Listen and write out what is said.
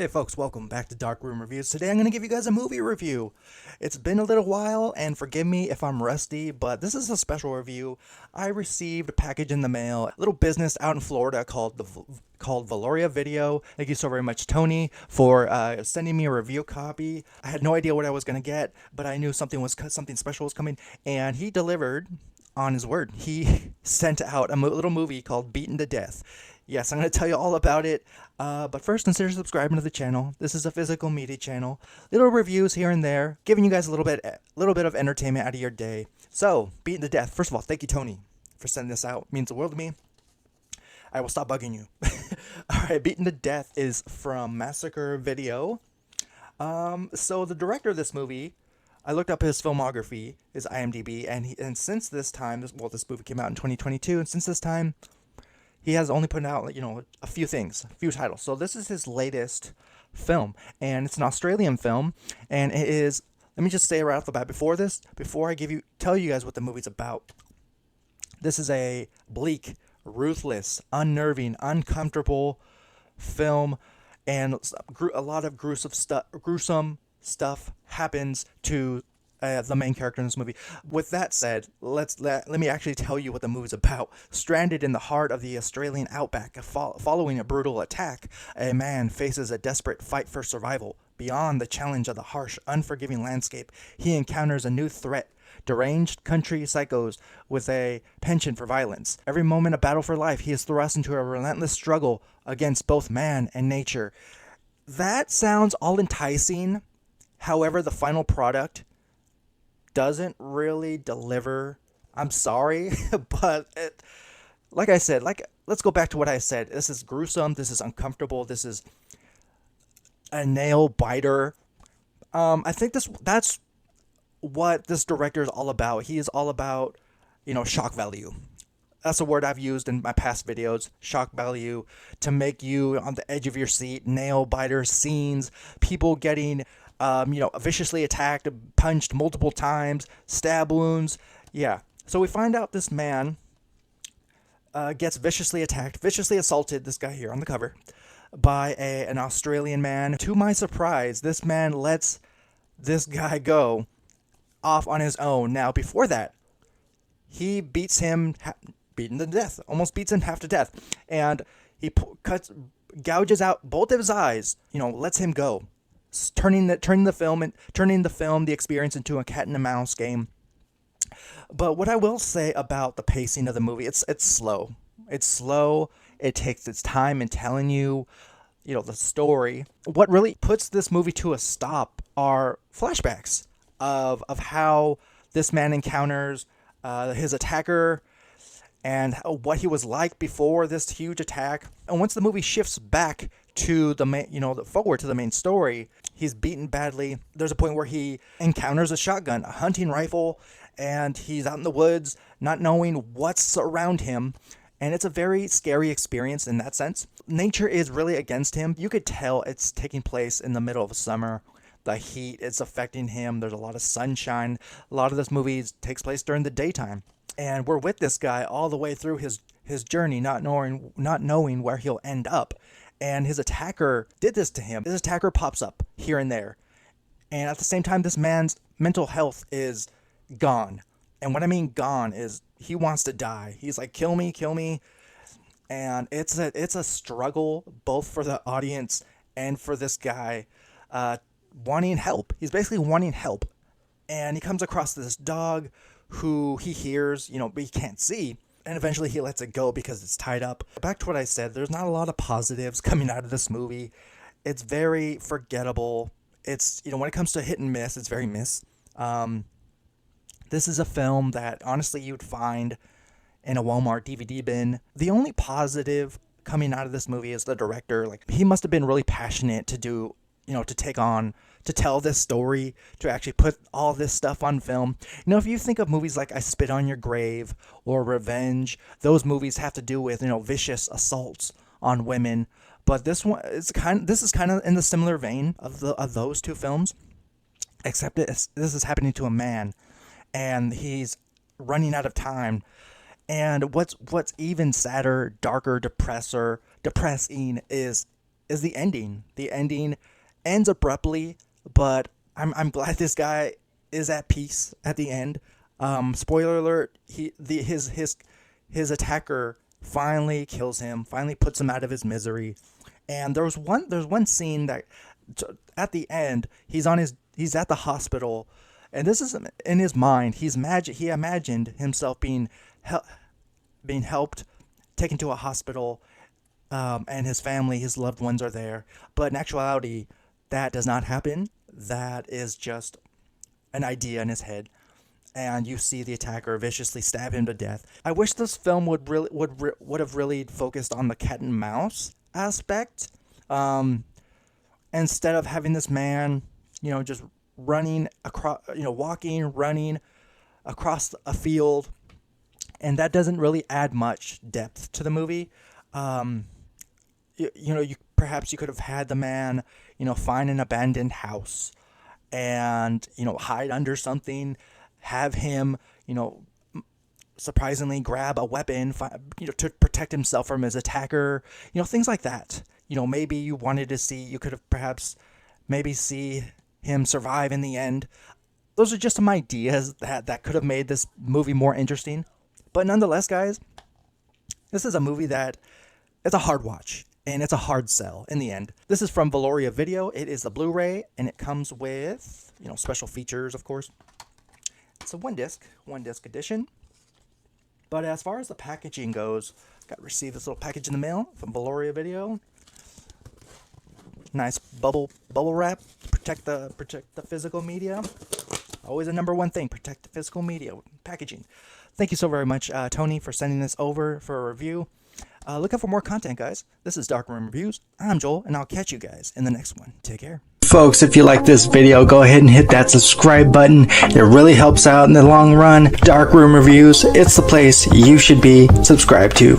Hey folks, welcome back to Dark Room Reviews. Today I'm going to give you guys a movie review. It's been a little while, and forgive me if I'm rusty, but this is a special review. I received a package in the mail, a little business out in Florida called Valoria Video. Thank you so very much, Tony, for sending me a review copy. I had no idea what I was going to get, but I knew something special was coming, and he delivered on his word. He sent out a little movie called Beaten to Death. Yes, I'm going to tell you all about it, but first consider subscribing to the channel. This is a physical media channel. Little reviews here and there, giving you guys a little bit of entertainment out of your day. So, Beaten to Death. First of all, thank you, Tony, for sending this out. It means the world to me. I will stop bugging you. Alright, Beaten to Death is from Massacre Video. So the director of this movie, I looked up his filmography, his IMDb, and since this time, this movie came out in 2022, and since this time, he has only put out, a few titles. So this is his latest film, and it's an Australian film, and it is, let me just say right off the bat, before I tell you guys what the movie's about, this is a bleak, ruthless, unnerving, uncomfortable film, and a lot of gruesome stuff happens to the main character in this movie. With that said, let me actually tell you what the movie's about. Stranded in the heart of the Australian outback, following a brutal attack, a man faces a desperate fight for survival. Beyond the challenge of the harsh, unforgiving landscape, he encounters a new threat. Deranged country psychos with a penchant for violence. Every moment a battle for life, he is thrust into a relentless struggle against both man and nature. That sounds all enticing. However, the final product doesn't really deliver. I'm sorry, but like I said, let's go back to what I said. This is gruesome. This is uncomfortable. This is a nail biter. I think that's what this director is all about. He is all about, shock value. That's a word I've used in my past videos. Shock value, to make you on the edge of your seat. Nail biter scenes, people getting viciously attacked, punched multiple times, stab wounds. Yeah. So we find out this man gets viciously attacked, viciously assaulted, this guy here on the cover, by an Australian man. To my surprise, this man lets this guy go off on his own. Now, before that, he beats him, beaten to death, almost beats him half to death, and he gouges out both of his eyes, lets him go. Turning the film, the experience into a cat and a mouse game. But what I will say about the pacing of the movie, it's slow. It's slow. It takes its time in telling you, the story. What really puts this movie to a stop are flashbacks of how this man encounters his attacker and what he was like before this huge attack. And once the movie shifts back to the main, forward to the main story, he's beaten badly. There's a point where he encounters a shotgun, a hunting rifle, and he's out in the woods, not knowing what's around him. And it's a very scary experience in that sense. Nature is really against him. You could tell it's taking place in the middle of summer. The heat is affecting him. There's a lot of sunshine. A lot of this movie takes place during the daytime. And we're with this guy all the way through his journey, not knowing where he'll end up. And his attacker did this to him. His attacker pops up here and there. And at the same time, this man's mental health is gone. And what I mean gone is he wants to die. He's like, kill me, kill me. And it's a struggle both for the audience and for this guy wanting help. He's basically wanting help. And he comes across this dog who he hears, but he can't see. And eventually he lets it go because it's tied up. Back to what I said, there's not a lot of positives coming out of this movie. It's very forgettable. It's, when it comes to hit and miss, it's very miss. This is a film that honestly you'd find in a Walmart DVD bin. The only positive coming out of this movie is the director. He must have been really passionate to do, to tell this story, to actually put all this stuff on film. If you think of movies like I Spit on Your Grave or Revenge, those movies have to do with, vicious assaults on women. But this is kind of in the similar vein of those two films, except this is happening to a man, and he's running out of time. And what's even sadder, darker, depressing is is the ending. The ending ends abruptly, but I'm glad this guy is at peace at the end. Spoiler alert: his attacker finally kills him, finally puts him out of his misery. And there's one scene that at the end he's at the hospital, and this is in his mind. He imagined himself being helped, taken to a hospital, and his family, his loved ones are there. But in actuality, that does not happen. That is just an idea in his head. And you see the attacker viciously stab him to death. I wish this film would have really focused on the cat and mouse aspect, instead of having this man, just running across, running across a field, and that doesn't really add much depth to the movie. Perhaps you could have had the man, find an abandoned house and, hide under something, have him, surprisingly grab a weapon, to protect himself from his attacker, things like that. Maybe you could have perhaps maybe see him survive in the end. Those are just some ideas that could have made this movie more interesting. But nonetheless, guys, this is a movie that it's a hard watch. And it's a hard sell in the end. This is from Valoria Video. It is a Blu-ray, and it comes with, special features, of course. It's a one disc edition. But as far as the packaging goes, received this little package in the mail from Valoria Video. Nice bubble wrap. Protect the physical media. Always the number one thing. Protect the physical media packaging. Thank you so very much, Tony, for sending this over for a review. Look out for more content, guys. This is Dark Room Reviews. I'm Joel, and I'll catch you guys in the next one. Take care. Folks, if you like this video, go ahead and hit that subscribe button. It really helps out in the long run. Dark Room Reviews, it's the place you should be subscribed to.